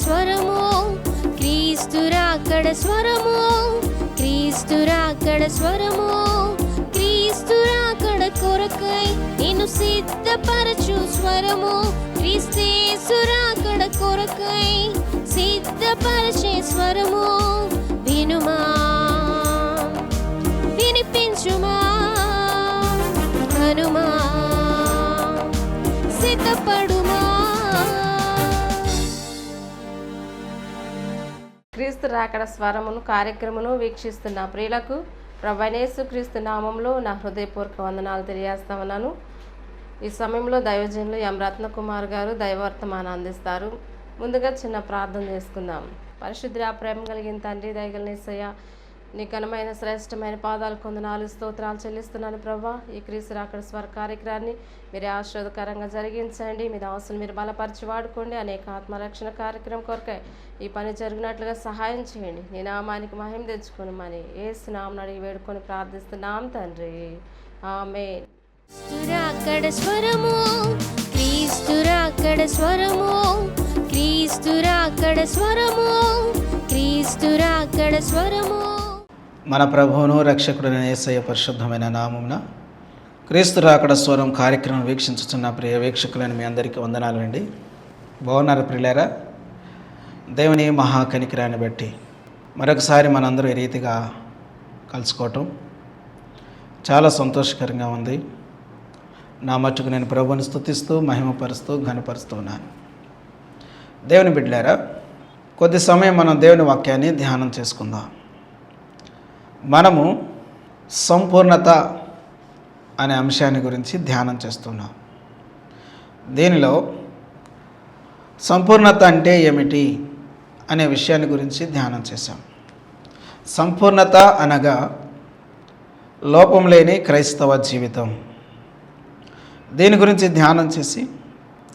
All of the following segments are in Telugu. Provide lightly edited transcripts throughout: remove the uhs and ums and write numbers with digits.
స్వరము, క్రీస్తు రాకడ స్వరము, క్రీస్తు రాకడ స్వరము, క్రీస్తు రాకడ కొరకై నిన్ను సిద్ధపరచు స్వరము, క్రీస్తు రాకడ కొరకై సిద్ధపరచే స్వరము. వినుమా, వినిపించుమా, కనుమా, సిద్ధపడుమా. క్రీస్తు రాకడ స్వరమును కార్యక్రమను వీక్షిస్తున్న ప్రియులకు ప్రభువైన యేసుక్రీస్తు నామంలో నా హృదయపూర్వక వందనాలు తెలియజేస్తా ఉన్నాను. ఈ సమయంలో దైవజనులు ఎం రత్నకుమార్ గారు దైవవర్తమానం అందిస్తారు. ముందుగా చిన్న ప్రార్థన చేసుకుందాం. పరిశుద్ధ ప్రేమ కలిగిన తండ్రి, దయగల యేసయ్య, నీ ఘనమైన శ్రేష్టమైన పాదాలు కొందనాలు స్తోత్రాలు చెల్లిస్తున్నాను ప్రభా. ఈ క్రీస్తు రాకడ స్వర కార్యక్రమాన్ని మీరే ఆశీర్వాదకరంగా జరిగించండి. మీ దాసులు మీరు బలపరిచి వాడుకోండి. అనేక ఆత్మరక్షణ కార్యక్రమం కొరకై ఈ పని జరిగినట్లుగా సహాయం చేయండి. నీ నామానికి మహిమ తెచ్చుకొని మని యేసు నామమున అడిగి వేడుకొని ప్రార్థిస్తున్నాం తండ్రి, ఆమేన్. రాకడ స్వరము, క్రీస్తు రాకడ స్వరము, క్రీస్తు రాకడ స్వరము, క్రీస్తు రాకడ స్వరము. మన ప్రభువును రక్షకుడైన యేసయ్య పరిశుద్ధమైన నామమున క్రీస్తు రాకడ స్వరం కార్యక్రమం వీక్షించుతున్న ప్రియ వీక్షకులైన మీ అందరికీ వందనాలండి. బాగున్నారు ప్రియులారా? దేవుని మహాకనికరాన్ని బట్టి మరొకసారి మనందరూ ఈ రీతిగా కలుసుకోవటం చాలా సంతోషకరంగా ఉంది. నా మట్టుకు నేను ప్రభువుని స్తుతిస్తూ మహిమపరుస్తూ ఘనపరుస్తూ ఉన్నాను. దేవుని బిడ్డలారా, కొద్ది సమయం మనం దేవుని వాక్యాన్ని ధ్యానం చేసుకుందాం. మనము సంపూర్ణత అనే అంశాన్ని గురించి ధ్యానం చేస్తున్నాం. దీనిలో సంపూర్ణత అంటే ఏమిటి అనే విషయాన్ని గురించి ధ్యానం చేశాం. సంపూర్ణత అనగా లోపం లేని క్రైస్తవ జీవితం. దీని గురించి ధ్యానం చేసి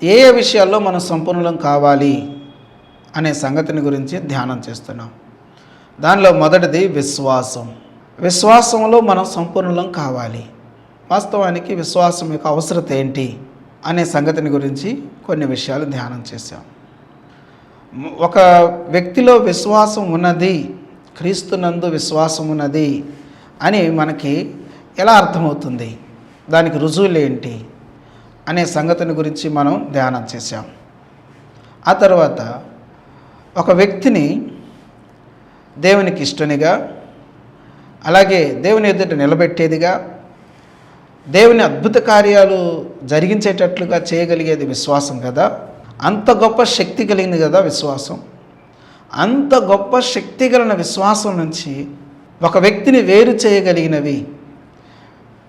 ఏ ఏ విషయాల్లో మనం సంపూర్ణం కావాలి అనే సంగతిని గురించి ధ్యానం చేస్తున్నాం. దానిలో మొదటిది విశ్వాసం. విశ్వాసంలో మనం సంపూర్ణం కావాలి. వాస్తవానికి విశ్వాసం యొక్క అవసరత ఏంటి అనే సంగతిని గురించి కొన్ని విషయాలు ధ్యానం చేశాం. ఒక వ్యక్తిలో విశ్వాసం ఉన్నది, క్రీస్తునందు విశ్వాసం ఉన్నది అని మనకి ఎలా అర్థమవుతుంది, దానికి రుజువులు ఏంటి అనే సంగతిని గురించి మనం ధ్యానం చేశాం. ఆ తర్వాత ఒక వ్యక్తిని దేవునికి ఇష్టనిగా, అలాగే దేవుని ఎదుట నిలబెట్టేదిగా, దేవుని అద్భుత కార్యాలు జరిగించేటట్లుగా చేయగలిగేది విశ్వాసం కదా. అంత గొప్ప శక్తి కలిగింది కదా విశ్వాసం. అంత గొప్ప శక్తి కలిగిన విశ్వాసం నుంచి ఒక వ్యక్తిని వేరు చేయగలిగినవి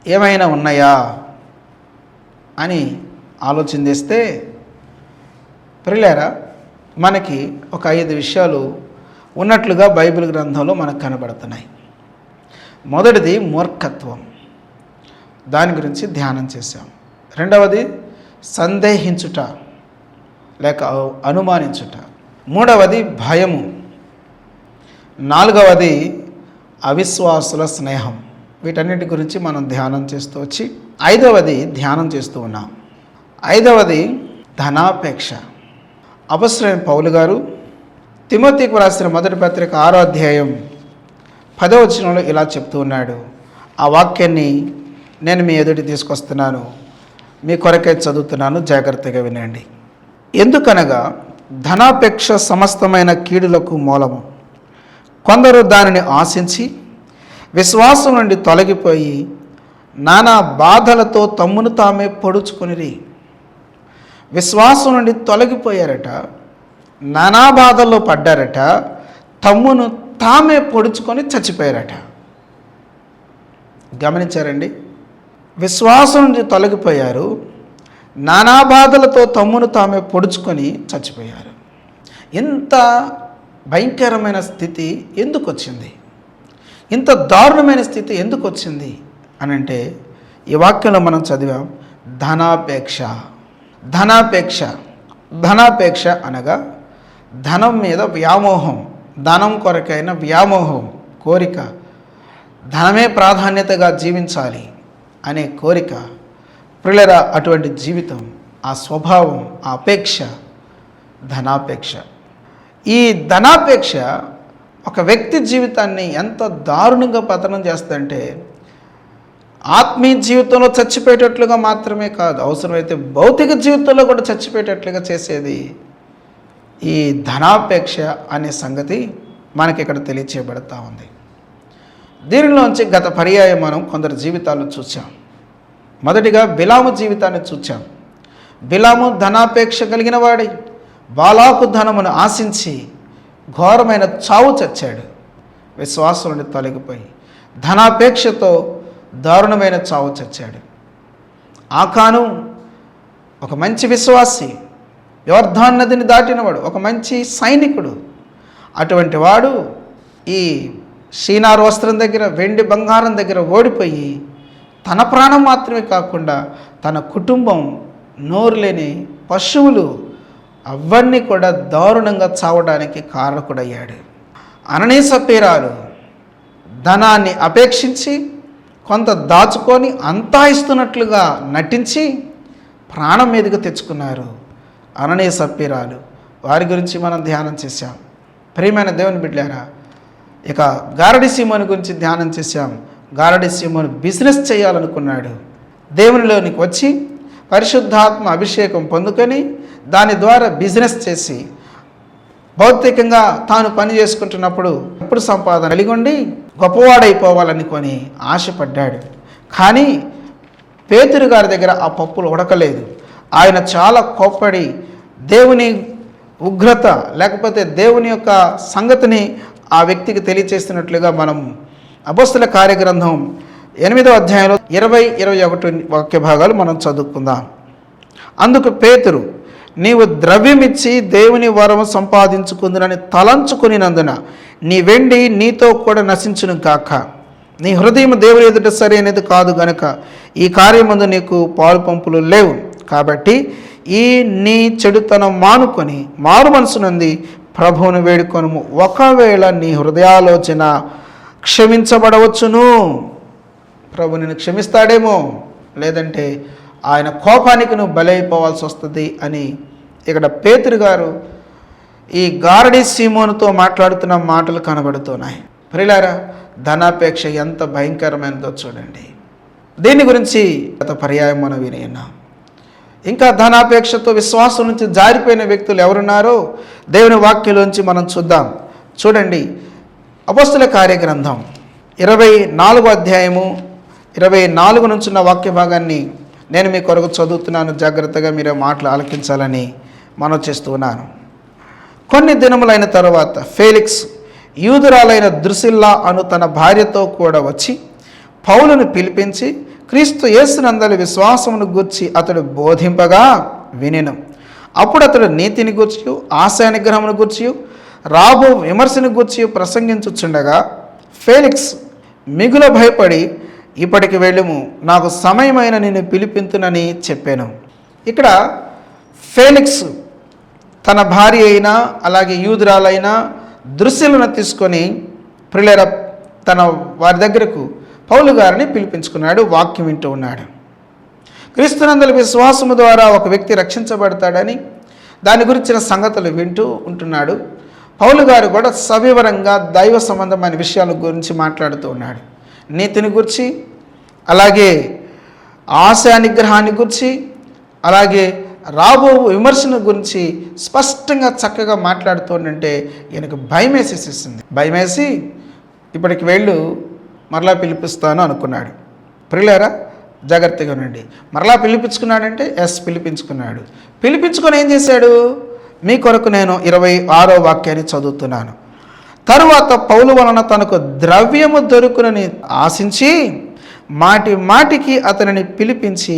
ఏమైనా ఉన్నాయా అని ఆలోచన చేస్తే ప్రియులారా, మనకి ఒక 5 విషయాలు ఉన్నట్లుగా బైబిల్ గ్రంథంలో మనకు కనబడుతున్నాయి. మొదటిది మూర్ఖత్వం, దాని గురించి ధ్యానం చేశాం. రెండవది సందేహించుట లేక అనుమానించుట. మూడవది భయము. నాలుగవది అవిశ్వాసుల స్నేహం. వీటన్నిటి గురించి మనం ధ్యానం చేస్తూ వచ్చి ఐదవది ధ్యానం చేస్తూ ఉన్నాం. ఐదవది ధనాపేక్ష. అపొస్తలుడైన పౌలు గారు తిమోతికి రాసిన మొదటి పత్రిక 6వ అధ్యాయం 10వ వచనంలో ఇలా చెప్తూ ఉన్నాడు. ఆ వాక్యాన్ని నేను మీ ఎదుటి తీసుకొస్తున్నాను, మీ కొరకై చదువుతున్నాను, జాగ్రత్తగా వినండి. ఎందుకనగా ధనాపేక్ష సమస్తమైన కీడులకు మూలము. కొందరు దానిని ఆశించి విశ్వాసం నుండి తొలగిపోయి నానా బాధలతో తమ్మును తామే పొడుచుకొనిరి. విశ్వాసం నుండి తొలగిపోయారట, నానా బాధల్లో పడ్డారట, తమ్మును తామే పొడుచుకొని చచ్చిపోయారట. గమనించారండి? విశ్వాసం నుండి తొలగిపోయారు, నానా బాధలతో తమ్మును తామే పొడుచుకొని చచ్చిపోయారు. ఇంత భయంకరమైన స్థితి ఎందుకు వచ్చింది? ఇంత దారుణమైన స్థితి ఎందుకు వచ్చింది అని అంటే ఈ వాక్యంలో మనం చదివాం, ధనాపేక్ష. ధనాపేక్ష. ధనాపేక్ష అనగా ధనం మీద వ్యామోహం, ధనం కొరకైన వ్యామోహం, కోరిక, ధనమే ప్రాధాన్యతగా జీవించాలి అనే కోరిక. ప్రియులారా, అటువంటి జీవితం, ఆ స్వభావం, ఆ అపేక్ష ధనాపేక్ష. ఈ ధనాపేక్ష ఒక వ్యక్తి జీవితాన్ని ఎంత దారుణంగా పతనం చేస్తుందంటే, ఆత్మీయ జీవితంలో చచ్చిపోయేటట్లుగా మాత్రమే కాదు, అవసరమైతే భౌతిక జీవితంలో కూడా చచ్చిపోయేటట్లుగా చేసేది ఈ ధనాపేక్ష అనే సంగతి మనకి ఇక్కడ తెలియచేయబడతా ఉంది. దీనిలోంచి గత పర్యాయం మనం కొందరు జీవితాలు చూసాం. మొదటిగా బిలాము జీవితాన్ని చూచాం. బిలాము ధనాపేక్ష కలిగిన వాడి బాలాకు ధనమును ఆశించి ఘోరమైన చావు చచ్చాడు. విశ్వాసం నుండి తొలగిపోయి ధనాపేక్షతో దారుణమైన చావు చచ్చాడు. ఆకాను ఒక మంచి విశ్వాసి, యోర్దాను నదిని దాటినవాడు, ఒక మంచి సైనికుడు. అటువంటి వాడు ఈ షీనారు వస్త్రం దగ్గర, వెండి బంగారం దగ్గర ఓడిపోయి తన ప్రాణం మాత్రమే కాకుండా తన కుటుంబం, నోరు లేని పశువులు అవన్నీ కూడా దారుణంగా చావడానికి కారకుడయ్యాడు. అననీయ సప్పీరాలు ధనాన్ని అపేక్షించి కొంత దాచుకొని అంతా ఇస్తున్నట్లుగా నటించి ప్రాణం మీదకు తెచ్చుకున్నారు అననీయ సప్పీరాలు. వారి గురించి మనం ధ్యానం చేశాం. ప్రియమైన దేవుని బిడ్డలారా, ఇక గారడి సీమోను గురించి ధ్యానం చేశాం. గారడి సీమోను బిజినెస్ చేయాలనుకున్నాడు. దేవునిలోనికి వచ్చి పరిశుద్ధాత్మ అభిషేకం పొందుకొని దాని ద్వారా బిజినెస్ చేసి భౌతికంగా తాను పని చేసుకుంటున్నప్పుడు ఎప్పుడు సంపాదన కలిగి ఉండి గొప్పవాడైపోవాలనుకొని ఆశపడ్డాడు. కానీ పేతురు గారి దగ్గర ఆ పప్పులు ఉడకలేదు. ఆయన చాలా కోప్పడి దేవుని ఉగ్రత లేకపోతే దేవుని యొక్క సంగతిని ఆ వ్యక్తికి తెలియచేస్తున్నట్లుగా మనం అపోస్తల కార్యగ్రంథం 8వ అధ్యాయంలో 20-21 వాక్య భాగాలు మనం చదువుకుందాం. అందుకు పేతురు, నీవు ద్రవ్యమిచ్చి దేవుని వరము సంపాదించుకుందునని తలంచుకునినందున నీ వెండి నీతో కూడా నశించును కాక. నీ హృదయం దేవుని ఎదుట సరైనది కాదు గనుక ఈ కార్యమందు నీకు పాలు పంపులు లేవు. కాబట్టి ఈ నీ చెడుతనం మానుకొని మారు మనసునంది ప్రభువును వేడుకొనుము. ఒకవేళ నీ హృదయాలోచన క్షమించబడవచ్చును. ప్రభు నిన్ను క్షమిస్తాడేమో, లేదంటే ఆయన కోపానికి నువ్వు బలైపోవాల్సి వస్తుంది అని ఇక్కడ పేతురు గారు ఈ గారడి సీమోనుతో మాట్లాడుతున్న మాటలు కనబడుతున్నాయి. ప్రియులారా, ధనాపేక్ష ఎంత భయంకరమైనదో చూడండి. దీని గురించి గత పర్యాయం మనం విని ఉన్నాం. ఇంకా ధనాపేక్షతో విశ్వాసం నుంచి జారిపోయిన వ్యక్తులు ఎవరున్నారో దేవుని వాక్యంలోంచి మనం చూద్దాం. చూడండి, అపోస్తల కార్యగ్రంథం 24వ అధ్యాయము 24 నుంచి ఉన్న వాక్య భాగాన్ని నేను మీ కొరకు చదువుతున్నాను. జాగ్రత్తగా మీరు మాటలు ఆలకించాలని మనం చేస్తున్నాను. కొన్ని దినములైన తరువాత ఫేలిక్స్ యూదురాలైన ద్రుసిల్లా అను తన భార్యతో కూడా వచ్చి పౌలును పిలిపించి క్రీస్తు యేసునందలి విశ్వాసమును గూర్చి అతడు బోధింపగా వినెను. అప్పుడు అతడు నీతిని గూర్చి, ఆశా నిగ్రహమును గూర్చి, రాబో విమర్శను గూర్చి ప్రసంగించుచుండగా ఫేలిక్స్ మిగుల భయపడి, ఇప్పటికి వెళ్ళుము, నాకు సమయమైన నిన్ను పిలిపింతునని చెప్పాను. ఇక్కడ ఫేలిక్స్ తన భార్య అయినా అలాగే యూదురాలైన ద్రుసిల్లను తీసుకొని ప్రియులారా తన వారి దగ్గరకు పౌలు గారిని పిలిపించుకున్నాడు. వాక్యం వింటూ ఉన్నాడు. క్రీస్తునందలి విశ్వాసము ద్వారా ఒక వ్యక్తి రక్షించబడతాడని దాని గురించిన సంగతులు వింటూ ఉంటున్నాడు. పౌలు గారు కూడా సవివరంగా దైవ సంబంధమైన విషయాల గురించి మాట్లాడుతూ ఉన్నాడు. నీతిని గురించి, అలాగే ఆశా నిగ్రహాన్ని గురించి, అలాగే రాబో విమర్శన గురించి స్పష్టంగా చక్కగా మాట్లాడుతూంటే ఈయనకు భయం వేసేసేసింది. భయం వేసి ఇప్పటికి వెళ్ళు, మరలా పిలిపిస్తాను అనుకున్నాడు. ప్రియులారా, జాగ్రత్తగా ఉండండి. మరలా పిలిపించుకున్నాడంటే పిలిపించుకున్నాడు. పిలిపించుకొని ఏం చేశాడు? మీ కొరకు నేను 26వ వాక్యాన్ని చదువుతున్నాను. తరువాత పౌలు వలన తనకు ద్రవ్యము దొరుకునని ఆశించి మాటి మాటికి అతనిని పిలిపించి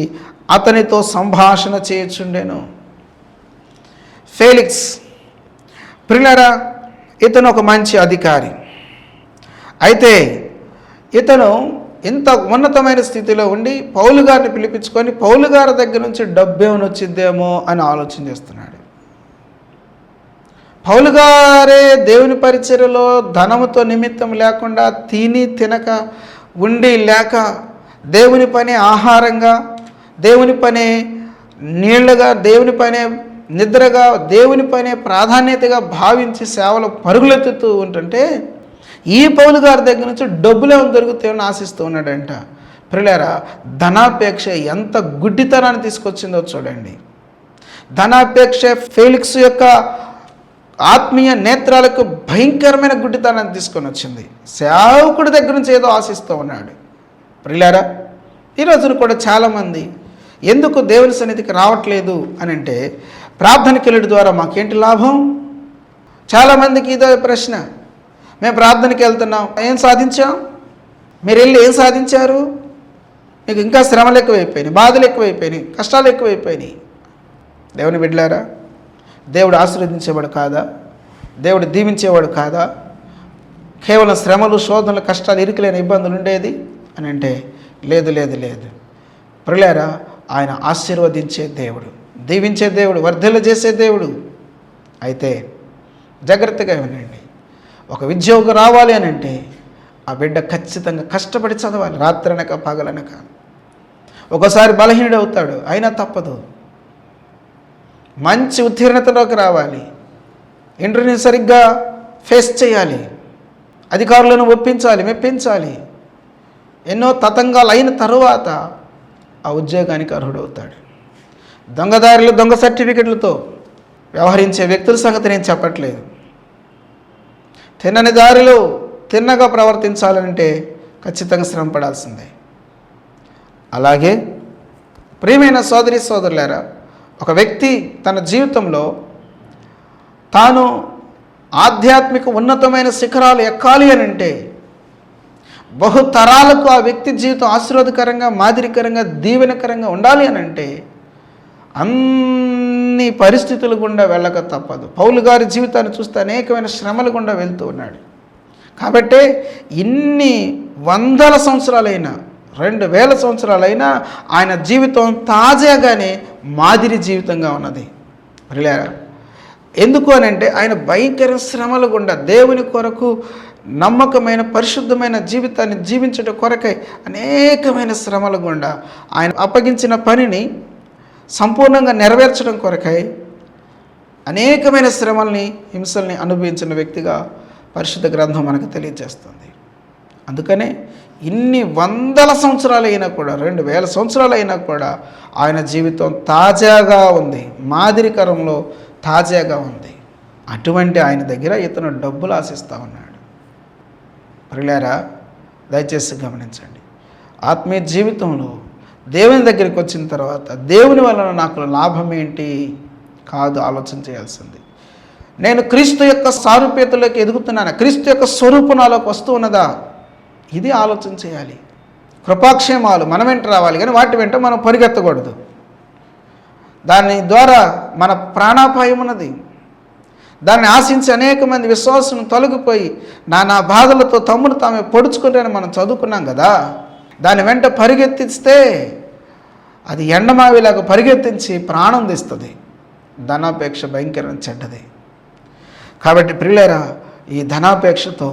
అతనితో సంభాషణ చేయుచుండెను. ఫేలిక్స్ ప్రియులారా, ఇతను ఒక మంచి అధికారి. అయితే ఇతను ఇంత ఉన్నతమైన స్థితిలో ఉండి పౌలు గారిని పిలిపించుకొని పౌలు గారి దగ్గర నుంచి డబ్బేమని వచ్చిద్దేమో అని ఆలోచన చేస్తున్నాడు. పౌలు గారే దేవుని పరిచర్యలో ధనముతో నిమిత్తం లేకుండా తిని తినక ఉండి లేక దేవుని పనే ఆహారంగా, దేవుని పనే నీళ్లుగా, దేవుని పనే నిద్రగా దేవుని పైనే ప్రాధాన్యతగా భావించి సేవలు పరుగులెత్తుతూ ఉంటుంటే ఈ పౌలు గారి దగ్గర నుంచి డబ్బులు ఏమైనా దొరుకుతాయని ఆశిస్తూ ఉన్నాడంట. ప్రియులారా, ధనాపేక్ష ఎంత గుడ్డితనాన్ని తీసుకొచ్చిందో చూడండి. ధనాపేక్ష ఫేలిక్స్ యొక్క ఆత్మీయ నేత్రాలకు భయంకరమైన గుడ్డితనాన్ని తీసుకొని వచ్చింది. సేవకుడి దగ్గర నుంచి ఏదో ఆశిస్తూ ఉన్నాడు. ప్రియులారా, ఈరోజు కూడా చాలామంది ఎందుకు దేవుని సన్నిధికి రావట్లేదు అని అంటే, ప్రార్థనకి వెళ్ళడం ద్వారా మాకేంటి లాభం? చాలామందికి ఇదో ప్రశ్న. మేము ప్రార్థనకి వెళ్తున్నాం, ఏం సాధించాం? మీరు వెళ్ళి ఏం సాధించారు? మీకు ఇంకా శ్రమలు ఎక్కువైపోయినాయి, బాధలు ఎక్కువైపోయినాయి, కష్టాలు ఎక్కువైపోయినాయి. దేవుని బిడ్డలారా, దేవుడు ఆశీర్వదించేవాడు కాదా? దేవుడు దీవించేవాడు కాదా? కేవలం శ్రమలు, శోధనలు, కష్టాలు, ఇరుకులేని ఇబ్బందులు ఉండేది అని అంటే లేదు లేదు లేదు. ప్రియులారా, ఆయన ఆశీర్వదించే దేవుడు, దీవించే దేవుడు, వర్ధిల్ల చేసే దేవుడు. అయితే జాగ్రత్తగా వినండి. ఒక ఉద్యోగం రావాలి అని అంటే ఆ బిడ్డ ఖచ్చితంగా కష్టపడి చదవాలి, రాత్రనక పగలనక. ఒకసారి బలహీనుడు అవుతాడు, అయినా తప్పదు. మంచి ఉత్తీర్ణతలోకి రావాలి, ఇంటర్వ్యూ సరిగ్గా ఫేస్ చేయాలి, అధికారులను ఒప్పించాలి, మెప్పించాలి. ఎన్నో తతంగాలు అయిన తరువాత ఆ ఉద్యోగానికి అర్హుడవుతాడు. దొంగదారిలో దొంగ సర్టిఫికెట్లతో వ్యవహరించే వ్యక్తుల సంగతి నేను చెప్పట్లేదు. తిన్నని దారిలో తిన్నగా ప్రవర్తించాలంటే ఖచ్చితంగా శ్రమ పడాల్సిందే. అలాగే ప్రియమైన సోదరి సోదరులారా, ఒక వ్యక్తి తన జీవితంలో తాను ఆధ్యాత్మిక ఉన్నతమైన శిఖరాలు ఎక్కాలి అని అంటే, బహుతరాలకు ఆ వ్యక్తి జీవితం ఆశీర్వాదకరంగా, మాదిరికరంగా, దీవెనకరంగా ఉండాలి అని అంటే అన్ని పరిస్థితులు గుండా వెళ్ళక తప్పదు. పౌలు గారి జీవితాన్ని చూస్తే అనేకమైన శ్రమల గుండా వెళ్తూ ఉన్నాడు. కాబట్టే ఇన్ని వందల సంవత్సరాలైనా, 2000 సంవత్సరాలైనా ఆయన జీవితం తాజాగానే మాదిరి జీవితంగా ఉన్నది. ఎందుకు అని అంటే ఆయన భయంకర శ్రమల గుండా దేవుని కొరకు నమ్మకమైన పరిశుద్ధమైన జీవితాన్ని జీవించడం కొరకై అనేకమైన శ్రమల గుండా ఆయన అప్పగించిన పనిని సంపూర్ణంగా నెరవేర్చడం కొరకై అనేకమైన శ్రమల్ని, హింసల్ని అనుభవించిన వ్యక్తిగా పరిశుద్ధ గ్రంథం మనకు తెలియజేస్తుంది. అందుకనే ఇన్ని వందల సంవత్సరాలు అయినా కూడా, 2000 సంవత్సరాలు అయినా కూడా ఆయన జీవితం తాజాగా ఉంది, మాదిరికరంలో తాజాగా ఉంది. అటువంటి ఆయన దగ్గర ఇతను డబ్బులు ఆశిస్తూ ఉన్నాడు. ప్రియులారా, దయచేసి గమనించండి. ఆత్మీయ జీవితంలో దేవుని దగ్గరికి వచ్చిన తర్వాత దేవుని వలన నాకు లాభం ఏంటి కాదు ఆలోచన చేయాల్సింది. నేను క్రీస్తు యొక్క సారూప్యతలోకి ఎదుగుతున్నానా, క్రీస్తు యొక్క స్వరూపం నాలోకి వస్తూ ఉన్నదా, ఇది ఆలోచన చేయాలి. కృపాక్షేమాలు మన వెంట రావాలి, కానీ వాటి వెంట మనం పరిగెత్తకూడదు. దాని ద్వారా మన ప్రాణాపాయం ఉన్నది. దాన్ని ఆశించి అనేక మంది విశ్వాసం తొలగిపోయి నానా బాధలతో తమ్ముడు తామే పొడుచుకుంటారని మనం చదువుకున్నాం కదా. దాని వెంట పరిగెత్తిస్తే అది ఎండమావిలాగా పరిగెత్తించి ప్రాణం తీస్తుంది. ధనాపేక్ష భయంకరం చెడ్డది. కాబట్టి ప్రియులారా, ఈ ధనాపేక్షతో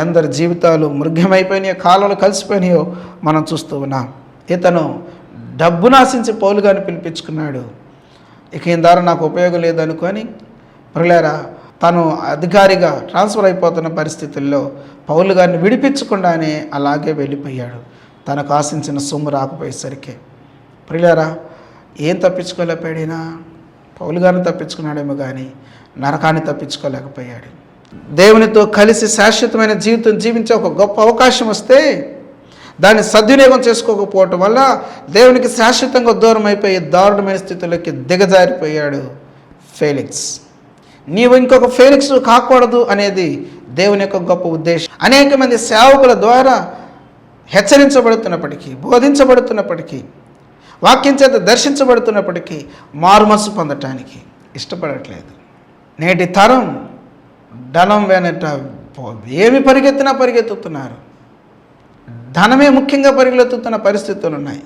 ఎందరి జీవితాలు మృగ్యమైపోయినాయో, కాలాలు కలిసిపోయినాయో మనం చూస్తూ ఉన్నాం. ఇతను డబ్బును ఆశించి పౌలు గారిని పిలిపించుకున్నాడు. ఇక ఈయన ద్వారా నాకు ఉపయోగం లేదనుకొని ప్రియులారా, తను అధికారిగా ట్రాన్స్ఫర్ అయిపోతున్న పరిస్థితుల్లో పౌలు గారిని విడిపించకుండానే అలాగే వెళ్ళిపోయాడు. తనకు ఆశించిన సొమ్ము రాకపోయేసరికి ప్రియులారా, ఏం తప్పించుకోలేకపోయాడినా? పౌలు గారిని తప్పించుకున్నాడేమో కానీ నరకాన్ని తప్పించుకోలేకపోయాడు. దేవునితో కలిసి శాశ్వతమైన జీవితం జీవించే ఒక గొప్ప అవకాశం వస్తే దాన్ని సద్వినియోగం చేసుకోకపోవటం వల్ల దేవునికి శాశ్వతంగా దూరం అయిపోయి దారుణమైన స్థితిలోకి దిగజారిపోయాడు ఫేలిక్స్. నీవు ఇంకొక ఫేలిక్స్ కాకూడదు అనేది దేవుని యొక్క గొప్ప ఉద్దేశం. అనేక మంది సేవకుల ద్వారా హెచ్చరించబడుతున్నప్పటికీ, బోధించబడుతున్నప్పటికీ, వాక్యం చేత దర్శించబడుతున్నప్పటికీ మారుమనసు పొందటానికి ఇష్టపడట్లేదు. నేటి తరం ధనం వెనట ఏమి పరిగెత్తినా పరిగెత్తుతున్నారు. ధనమే ముఖ్యంగా పరిగెత్తుతున్న పరిస్థితులు ఉన్నాయి.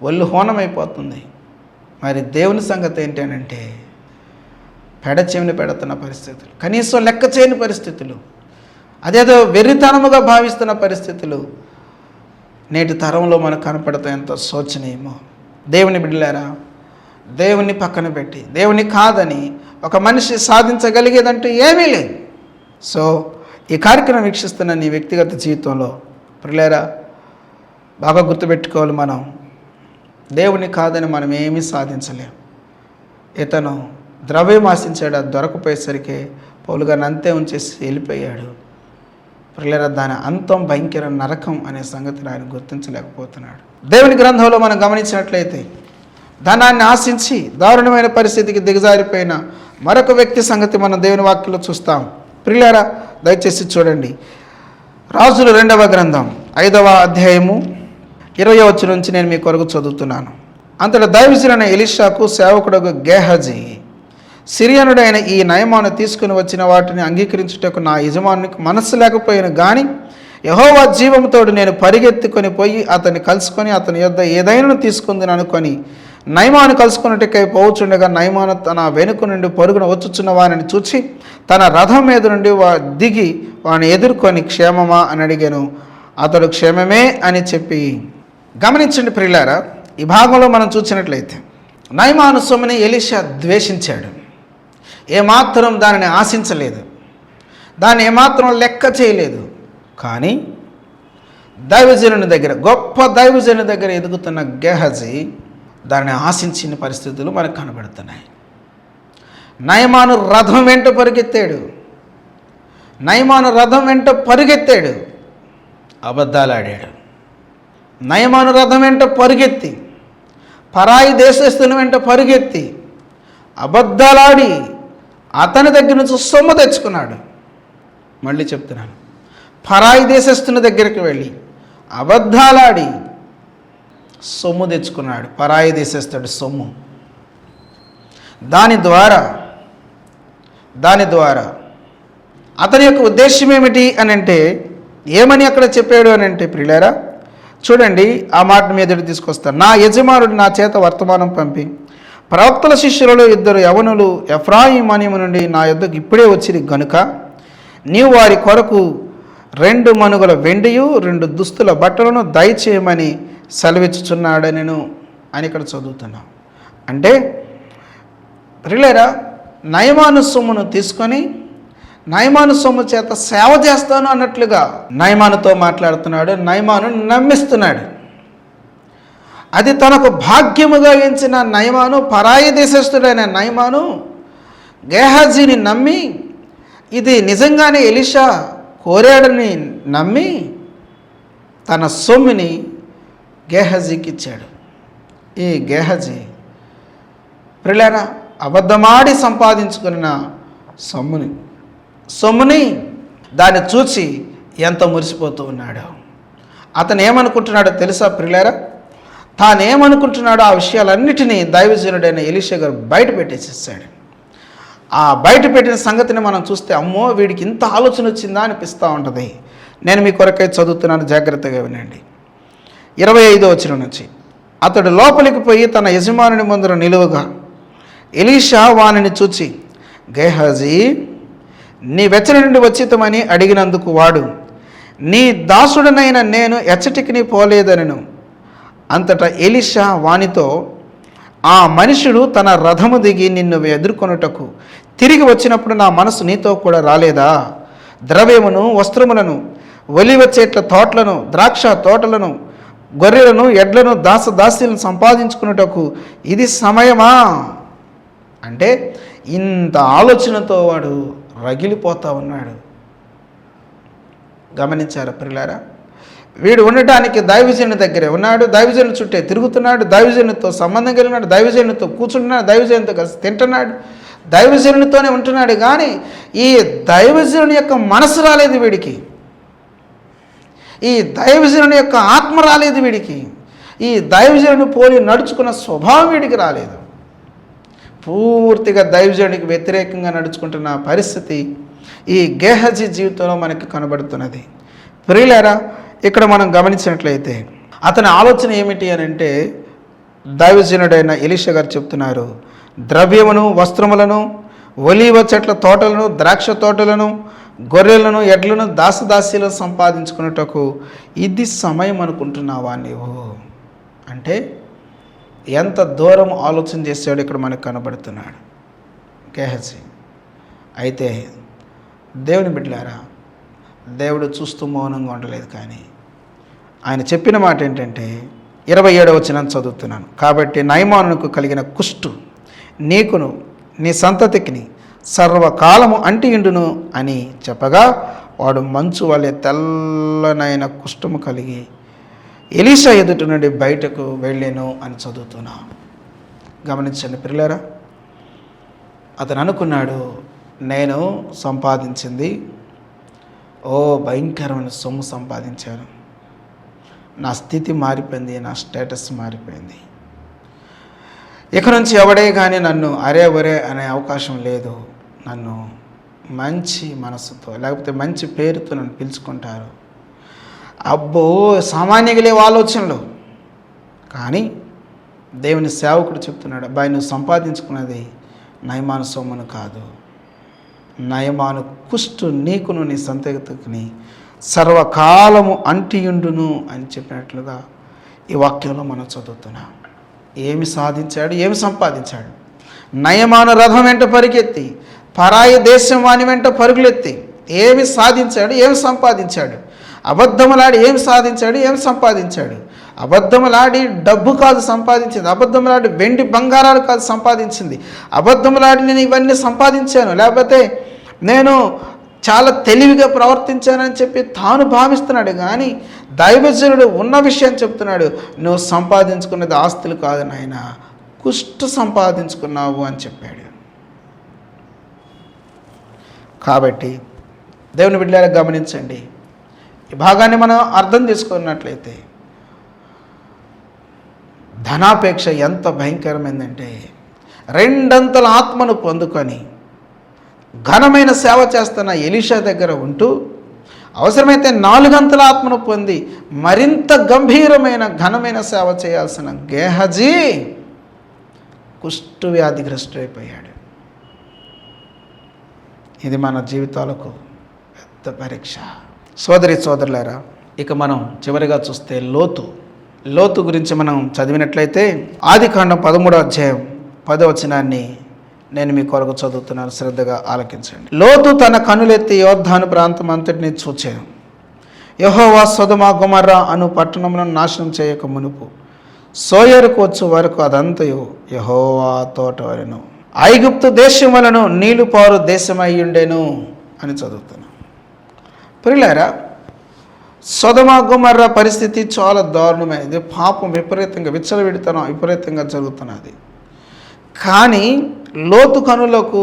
ఒళ్ళు హోనమైపోతుంది. మరి దేవుని సంగతి ఏంటంటే పెడచెవిని పెడుతున్న పరిస్థితులు, కనీసం లెక్క చేయని పరిస్థితులు, అదేదో వెర్రితనముగా భావిస్తున్న పరిస్థితులు నేటి తరంలో మనకు కనపడతాయి. ఎంతో శోచనీయమో. దేవుని బిడ్డలారా, దేవుని పక్కన పెట్టి దేవుని కాదని ఒక మనిషి సాధించగలిగేదంటూ ఏమీ లేదు. సో ఈ కార్యక్రమం వీక్షిస్తున్న నీ వ్యక్తిగత జీవితంలో ప్రియులారా బాగా గుర్తుపెట్టుకోవాలి, మనం దేవుని కాదని మనం ఏమీ సాధించలేం. ఇతను ద్రవ్యం ఆశించాడు, అది దొరకపోయేసరికి పౌలు గారిని అంతే ఉంచేసి వెళ్ళిపోయాడు. ప్రియులారా దాని అంతం భయంకర నరకం అనే సంగతిని ఆయన గుర్తించలేకపోతున్నాడు. దేవుని గ్రంథంలో మనం గమనించినట్లయితే ధనాన్ని ఆశించి దారుణమైన పరిస్థితికి దిగజారిపోయిన మరొక వ్యక్తి సంగతి మనం దేవుని వాక్యంలో చూస్తాం. ప్రియులారా దయచేసి చూడండి, రాజులు 2వ గ్రంథం 5వ అధ్యాయము 20వ వచనం నుంచి నేను మీ కొరకు చదువుతున్నాను. అంతటా దైవజనుడైన ఎలీషాకు సేవకుడు గేహజీ, సిరియనుడైన ఈ నయమాను తీసుకుని వచ్చిన వాటిని అంగీకరించుటకు నా యజమానునికి మనస్సు లేకపోయిన కానీ యెహోవా జీవంతోడు నేను పరిగెత్తుకొని పోయి అతన్ని కలుసుకొని అతని యొద్ద ఏదైనా తీసుకుందని అనుకొని నయమాను కలుసుకున్నట్టుకై పోవచ్చుండగా నయమాను తన వెనుక నుండి పరుగున వచ్చుచున్న వారిని చూచి తన రథం మీద నుండి దిగి వాడిని ఎదుర్కొని క్షేమమా అని అడిగాను. అతడు క్షేమమే అని చెప్పి. గమనించండి ప్రియులారా, ఈ భాగంలో మనం చూసినట్లయితే నయమాను సొమ్ముని ఎలీషా ద్వేషించాడు. ఏమాత్రం దానిని ఆశించలేదు, దాన్ని ఏమాత్రం లెక్క చేయలేదు. కానీ దైవజనుని దగ్గర, గొప్ప దైవజనుని దగ్గర ఎదుగుతున్న గేహజీ దాన్ని ఆశించిన పరిస్థితులు మనకు కనబడుతున్నాయి. నయమాను రథం వెంట పరిగెత్తాడు, నయమాను రథం వెంట పరిగెత్తాడు, అబద్ధాలాడాడు. నయమాను రథం వెంట పరిగెత్తి పరాయి దేశస్తుని వెంట పరిగెత్తి అబద్ధాలాడి అతని దగ్గర నుంచి సొమ్ము తెచ్చుకున్నాడు. మళ్ళీ చెప్తున్నాను, పరాయి దేశస్తుని దగ్గరికి వెళ్ళి అబద్ధాలాడి సొమ్ము తెచ్చుకున్నాడు. పరాయి దేశస్తుడి సొమ్ము. దాని ద్వారా అతని యొక్క ఉద్దేశం ఏమిటి అని అంటే, ఏమని అక్కడ చెప్పాడు అని అంటే ప్రియులారా చూడండి, ఆ మాట మీద తీసుకొస్తాను. నా యజమానుడు నా చేత వర్తమానం పంపి ప్రవక్తల శిష్యులలో 2 యవనులు ఎఫ్రాయిమనీము నుండి నా యొద్దకు ఇప్పుడే వచ్చిరి గనుక నీవు వారి కొరకు 2 మనుగుల వెండియు 2 దుస్తుల బట్టలను దయచేయమని సెలవిచ్చుచున్నాడనెను అని ఇక్కడ చదువుతున్నాం. అంటే ప్రియులారా నయమాను సొమ్మును తీసుకొని నయమాను సొమ్ము చేత సేవ చేస్తాను అన్నట్లుగా నయమానుతో మాట్లాడుతున్నాడు, నయమాను నమ్మిస్తున్నాడు. అది తనకు భాగ్యముగా ఎంచిన నయమాను, పరాయి దేశస్థుడైన నయమాను గేహజీని నమ్మి ఇది నిజంగానే ఎలీషా కోరాడని నమ్మి తన సొమ్ముని గేహజీకి ఇచ్చాడు. ఈ గేహజీ ప్రియులారా అబద్ధమాడి సంపాదించుకున్న సొమ్ముని దాన్ని చూసి ఎంత మురిసిపోతూ ఉన్నాడు. అతను ఏమనుకుంటున్నాడో తెలుసా ప్రియులారా? తానేమనుకుంటున్నాడో ఆ విషయాలన్నిటినీ దైవజనుడైన ఎలీషా గారు బయట పెట్టేసేసాడు. ఆ బయట పెట్టిన సంగతిని మనం చూస్తే అమ్మో వీడికి ఇంత ఆలోచన వచ్చిందా అనిపిస్తూ ఉంటుంది. నేను మీ కొరకై చదువుతున్నాను, జాగ్రత్తగా వినండి. 25వ వచనం నుంచి, అతడు లోపలికి పోయి తన యజమానుని ముందర నిలువగా ఎలీషా వానిని చూచి, గేహజీ నీ వెచ్చని నుండి వచ్చితమని అడిగినందుకు వాడు, నీ దాసుడనైన నేను ఎచ్చటికి పోలేదనెను. అంతటా ఎలీషా వానితో, ఆ మనుషుడు తన రథము దిగి నిన్ను ఎదుర్కొనుటకు తిరిగి వచ్చినప్పుడు నా మనసు నీతో కూడా రాలేదా? ద్రవ్యమును వస్త్రములను ఒలివ చెట్ల తోటలను ద్రాక్ష తోటలను గొర్రెలను ఎడ్లను దాసదాసీలను సంపాదించుకున్నటకు ఇది సమయమా? అంటే ఇంత ఆలోచనతో వాడు రగిలిపోతూ ఉన్నాడు. గమనించారా ప్రియులారా? వీడు ఉండటానికి దైవజనుని దగ్గరే ఉన్నాడు, దైవజనుని చుట్టే తిరుగుతున్నాడు, దైవజనునితో సంబంధం కలిగినాడు, దైవజనునితో కూర్చుంటున్నాడు, దైవజనునితో కలిసి తింటున్నాడు, దైవజనునితోనే ఉంటున్నాడు. కానీ ఈ దైవజనుని యొక్క మనసు రాలేదు వీడికి, ఈ దైవజనుని యొక్క ఆత్మ రాలేదు వీడికి, ఈ దైవజనుని పోలి నడుచుకున్న స్వభావం వీడికి రాలేదు. పూర్తిగా దైవజనునికి వ్యతిరేకంగా నడుచుకుంటున్న పరిస్థితి ఈ గేహజీ జీవితంలో మనకి కనబడుతున్నది. ప్రియులారా, ఇక్కడ మనం గమనించినట్లయితే అతని ఆలోచన ఏమిటి అని అంటే, దైవజనుడైన ఎలీషా గారు చెప్తున్నారు, ద్రవ్యమును వస్త్రములను ఒలీవ చెట్ల తోటలను ద్రాక్ష తోటలను గొర్రెలను ఎడ్లను దాసదాసీలను సంపాదించుకున్నటకు ఇది సమయం అనుకుంటున్నావా నీవు? అంటే ఎంత దూరం ఆలోచన చేశాడో ఇక్కడ మనకు కనబడుతున్నాడు గేహజీ. అయితే దేవుని బిడ్డలారా, దేవుడు చూస్తూ మౌనంగా ఉండలేదు. కానీ ఆయన చెప్పిన మాట ఏంటంటే 27వ వచనం చదువుతున్నాను. కాబట్టి నయమానుకు కలిగిన కుష్టు నీకును నీ సంతతికిని సర్వకాలము అంటియుండును అని చెప్పగా వాడు మంచు వలె తెల్లనైన కుష్ఠము కలిగి ఎలీషా ఎదుట నుండి బయటకు వెళ్ళాను అని చదువుతున్నాం. గమనించండి ప్రియులారా, అతను అనుకున్నాడు, నేను సంపాదించింది భయంకరమైన సొమ్ము సంపాదించాను, నా స్థితి మారిపోయింది, నా స్టేటస్ మారిపోయింది, ఇక నుంచి ఎవడే కానీ నన్ను అరే ఒరే అనే అవకాశం లేదు, నన్ను మంచి మనసుతో లేకపోతే మంచి పేరుతో నన్ను పిలుచుకుంటారు. అబ్బో, సామాన్యంగా లేవు ఆలోచనలు. కానీ దేవుని సేవకుడు చెప్తున్నాడు, అబ్బాయి నువ్వు సంపాదించుకున్నది నయమాను సొమ్మును కాదు, నయమాను కుష్టు నీకును నీ సంతతికిని సర్వకాలము అంటియుండును అని చెప్పినట్లుగా ఈ వాక్యంలో మనం చదువుతున్నాం. ఏమి సాధించాడు, ఏమి సంపాదించాడు? నయమాను రథం వెంట పరిగెత్తి పరాయి దేశం వాని వెంట పరుగులెత్తి ఏమి సాధించాడు, ఏమి సంపాదించాడు? అబద్ధములాడి ఏమి సాధించాడు, ఏమి సంపాదించాడు? అబద్ధములాడి డబ్బు కాదు సంపాదించింది, అబద్ధములాడి వెండి బంగారాలు కాదు సంపాదించింది, అబద్ధములాడి నేను ఇవన్నీ సంపాదించాను, లేకపోతే నేను చాలా తెలివిగా ప్రవర్తించానని చెప్పి తాను భావిస్తున్నాడు. కానీ దైవజనుడు ఉన్న విషయం చెప్తున్నాడు, నువ్వు సంపాదించుకున్నది ఆస్తులు కాదు నాయన, కుష్టు సంపాదించుకున్నావు అని చెప్పాడు. కాబట్టి దేవుని బిడ్డలారా గమనించండి, ఈ భాగాన్ని మనం అర్థం చేసుకున్నట్లయితే ధనాపేక్ష ఎంత భయంకరమైందంటే, రెండంతల ఆత్మను పొందుకొని ఘనమైన సేవ చేస్తున్న ఎలీషా దగ్గర ఉంటూ అవసరమైతే 4 అంతల ఆత్మను పొంది మరింత గంభీరమైన ఘనమైన సేవ చేయాల్సిన గేహజీ కుష్టు వ్యాధిగ్రస్తుడైపోయాడు. ఇది మన జీవితాలకు పెద్ద పరీక్ష. సోదరి సోదరులారా, ఇక మనం చివరిగా చూస్తే లోతు గురించి మనం చదివినట్లయితే ఆదికాండం 13వ అధ్యాయం 10వ వచనాన్ని నేను మీ కొరకు చదువుతున్నాను, శ్రద్ధగా ఆలకించండి. లోతు తన కనులెత్తి యోర్దాను ప్రాంతం అంతటిని చూచాను. యెహోవా సొదొమ గొమొర్రా అను పట్టణములను నాశనం చేయక మునుపు సోయరుకు వచ్చు వరకు అదంతయు యెహోవా తోట వలెను, ఐగుప్తు దేశం వలను నీళ్లు పారు దేశమయ్యుండెను అని చదువుతున్నాను. ప్రియులారా, సొదొమ గొమొర్రా పరిస్థితి చాలా దారుణమైనది. పాపం విపరీతంగా విచ్చలవిడితనం విపరీతంగా జరుగుతున్నది. కానీ లోతు కనులకు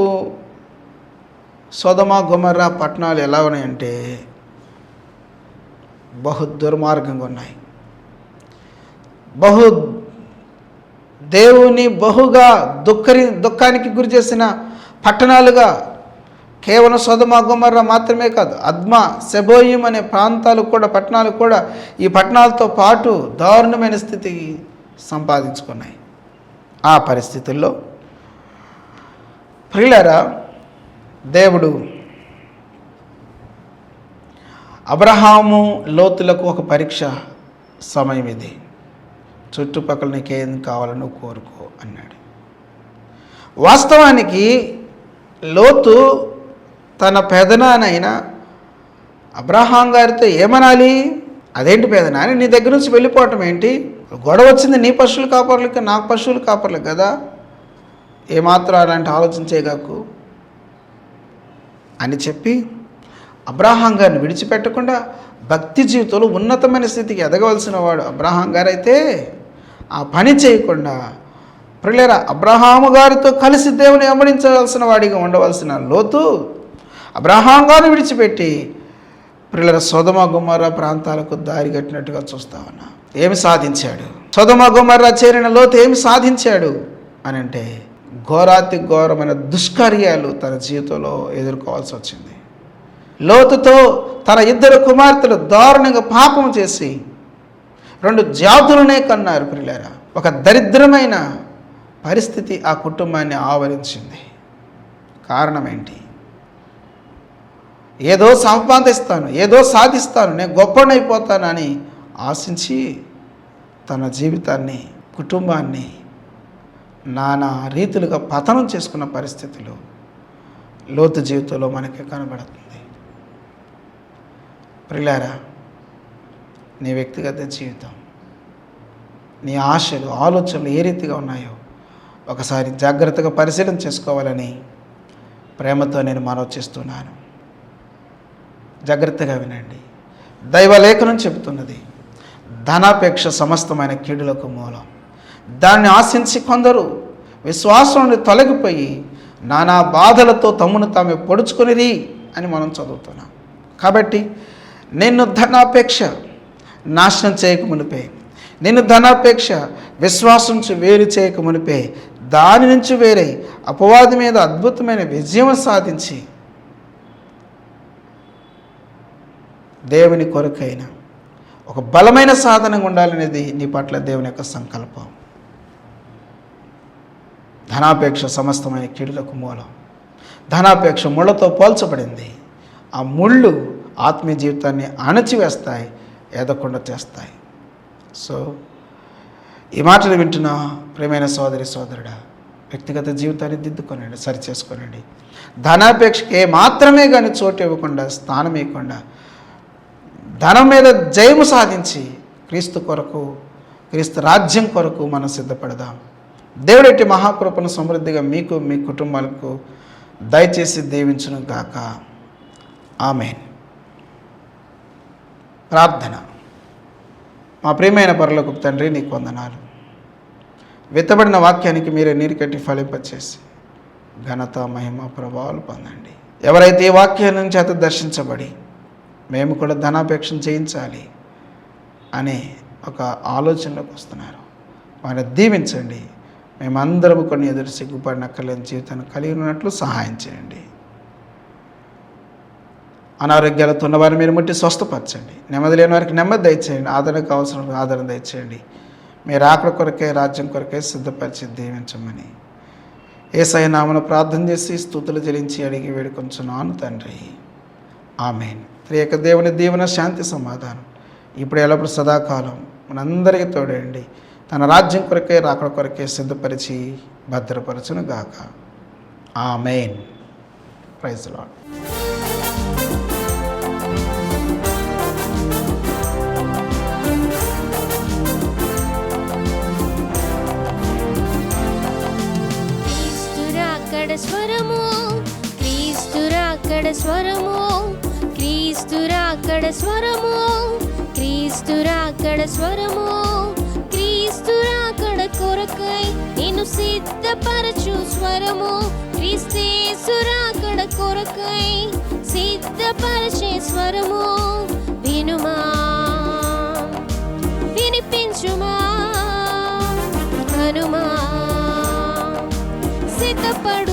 సొదొమ గొమొర్రా పట్టణాలు ఎలా ఉన్నాయంటే బహు దుర్మార్గంగా ఉన్నాయి. దేవుని బహుగా దుఃఖానికి గురి చేసిన పట్టణాలుగా కేవలం సొదొమ గొమొర్రా మాత్రమే కాదు, అద్మా సెబోయిం అనే ప్రాంతాలు కూడా పట్టణాలు కూడా ఈ పట్టణాలతో పాటు దారుణమైన స్థితి సంపాదించుకున్నాయి. ఆ పరిస్థితుల్లో ప్రియులారా, దేవుడు అబ్రహాము లోతులకు ఒక పరీక్ష సమయం ఇది, చుట్టుపక్కల నీకేం కావాలో నువ్వు కోరుకో అన్నాడు. వాస్తవానికి లోతు తన పెదనానైన అబ్రహాం గారితో ఏమనాలి, అదేంటి పెదనాని నీ దగ్గర నుంచి వెళ్ళిపోవటం ఏంటి, గొడవ వచ్చింది నీ పశువులు కాపర్లకి నాకు పశువులు కాపర్లకు కదా, ఏమాత్రం అలాంటి ఆలోచన చేయగాకు అని చెప్పి అబ్రహాం గారిని విడిచిపెట్టకుండా భక్తి జీవితంలో ఉన్నతమైన స్థితికి ఎదగవలసిన వాడు అబ్రహాం గారైతే ఆ పని చేయకుండా ప్రియులారా అబ్రహాము గారితో కలిసి దేవుని వెంబడించవలసిన వాడిగా ఉండవలసిన లోతు అబ్రహాం గారిని విడిచిపెట్టి ప్రియులారా సొదొమ గొమొర్రా ప్రాంతాలకు దారి కట్టినట్టుగా చూస్తా ఉన్నా. ఏమి సాధించాడు? సొదొమ గొమొర్రా చేరిన లోతు ఏమి సాధించాడు అని అంటే ఘోరాతి ఘోరమైన దుష్కార్యాలు తన జీవితంలో ఎదుర్కోవాల్సి వచ్చింది. లోతుతో తన 2 కుమార్తెలు దారుణంగా పాపం చేసి 2 జాతులనే కన్నారు. ప్రియులారా, ఒక దరిద్రమైన పరిస్థితి ఆ కుటుంబాన్ని ఆవరించింది. కారణం ఏంటి? ఏదో సంపాదిస్తాను, ఏదో సాధిస్తాను, నేను గొప్పనైపోతానని ఆశించి తన జీవితాన్ని కుటుంబాన్ని నానా రీతులుగా పతనం చేసుకున్న పరిస్థితులు లోతు జీవితంలో మనకి కనబడుతుంది. ప్రియులారా, నీ వ్యక్తిగత జీవితం, నీ ఆశలు, ఆలోచనలు ఏ రీతిగా ఉన్నాయో ఒకసారి జాగ్రత్తగా పరిశీలన చేసుకోవాలని ప్రేమతో నేను మనవి చేస్తున్నాను. జాగ్రత్తగా వినండి. దైవలేఖనం చెబుతున్నది, ధనాపేక్ష సమస్తమైన కీడులకు మూలం. దాన్ని ఆశించి కొందరు విశ్వాసం నుండి తొలగిపోయి నానా బాధలతో తమ్మును తామే పొడుచుకొనిరి అని మనం చదువుతున్నాం. కాబట్టి నిన్ను ధనాపేక్ష నాశనం చేయక మునిపే, నిన్ను ధనాపేక్ష విశ్వాసం నుంచి వేరు చేయక మునిపే, దాని నుంచి వేరే అపవాది మీద అద్భుతమైన విజయం సాధించి దేవుని కొరకైన ఒక బలమైన సాధనంగా ఉండాలనేది నీ పట్ల దేవుని యొక్క సంకల్పం. ధనాపేక్ష సమస్తమైన కీడులకు మూలం. ధనాపేక్ష ముళ్ళతో పోల్చబడింది. ఆ ముళ్ళు ఆత్మీయ జీవితాన్ని అణచివేస్తాయి, ఎదగకుండా చేస్తాయి. సో ఈ మాటలు వింటున్న ప్రియమైన సోదరి సోదరుడా, వ్యక్తిగత జీవితాన్ని దిద్దుకొనండి, సరిచేసుకోనండి. ధనాపేక్షకి మాత్రమే కానీ చోటు ఇవ్వకుండా, స్థానం ఇవ్వకుండా, ధనం మీద జయము సాధించి క్రీస్తు కొరకు, క్రీస్తు రాజ్యం కొరకు మనం సిద్ధపడదాం. దేవుడి మహాకృపను సమృద్ధిగా మీకు, మీ కుటుంబాలకు దయచేసి దీవించును గాక. ఆమేన్. ప్రార్థన. మా ప్రియమైన పరలోకపు తండ్రి, నీకు వందనాలు. విత్తబడిన వాక్యానికి మీరే నీరు కట్టి ఫలింపచేసి ఘనత, మహిమ, ప్రభావాలు పొందండి. ఎవరైతే ఈ వాక్యం చేత దర్శించబడి మేము కూడా ధనాపేక్షను చేయించాలి అనే ఒక ఆలోచనలోకి వస్తున్నారు, వారిని దీవించండి. మేమందరము కొన్ని ఎదురు సిగ్గుపడినక్కర్లేని జీవితాన్ని కలిగి ఉన్నట్లు సహాయం చేయండి. అనారోగ్యాలతో ఉన్న వారిని మీరు ముట్టి స్వస్థపరచండి. నెమ్మది లేని వారికి నెమ్మది దయచేయండి. ఆదరణకు అవసరం ఆదరణ దయచేయండి. మీరు ఆకడ కొరకే, రాజ్యం కొరకే సిద్ధపరిచి దీవించమని యేసయ్య నామమున ప్రార్థన చేసి స్తుతులు చెల్లించి అడిగి వేడుకొంచున్నాను తండ్రి. ఆమేన్. త్రియక దేవుని దీవెన, శాంతి, సమాధానం ఇప్పుడు ఎల్లప్పుడు సదాకాలం మనందరికీ తోడేయండి. తన రాజ్యం కొరకే, రాకడ కొరకే సిద్ధపరిచి భద్రపరచును గాక. ఆమేన్. Praise the lord. స్వరము, క్రీస్తురాకడ స్వరము, క్రీస్తురాకడ స్వరము, క్రీస్తురాకడ స్వరము, క్రీస్తురాకడ కొరకై నిన్ను సిద్ధపరచు స్వరము, క్రీస్తేసురాకడ కొరకై సిద్ధపరచే స్వరము. వినుమా, వినిపించుమా, కనుమా, సిద్ధపడు